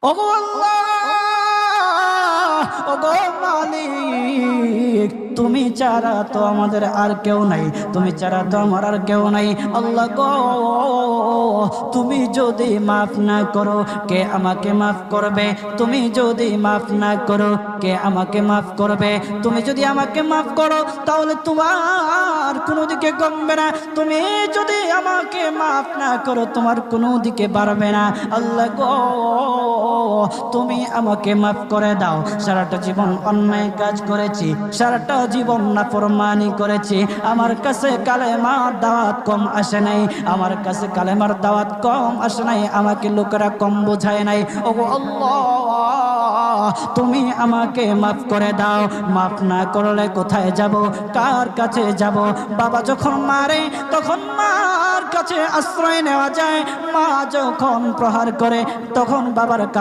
ওগো আল্লাহ, ওগো মালিক, তুমি ছাড়া তো আমাদের আর কেউ নাই, তুমি ছাড়া তো আমার আর কেউ নাই। আল্লাহ গো, তুমি যদি মাফ না করো কে আমাকে মাফ করবে? তুমি যদি মাফ না করো কে আমাকে মাফ করবে? তুমি যদি আমাকে মাফ করো তাহলে তোমার কোনো দিকে কমবে না, তুমি যদি আমাকে মাফ না করো তোমার কোনো দিকে বাড়বে না। আল্লাহ গো, তুমি আমাকে মাফ করে দাও। সারাটা জীবন অন্যায় কাজ করেছি, সারাটা জীবন নাফরমানি করেছি, আমার কাছে কালেমার দাওয়াত কম আসে নাই, আমার কাছে কালেমার দাওয়াত কম আসে নাই, আমাকে লোকেরা কম বোঝায় নাই। ওগো আল্লাহ, তুমি আমাকে মাফ করে দাও। মাফ না করলে কোথায় যাব, কার কাছে যাব? বাবা যখন মারে তখন মার কাছে আশ্রয় নেওয়া যায়, মা যখন প্রহার করে তখন বাবার কাছে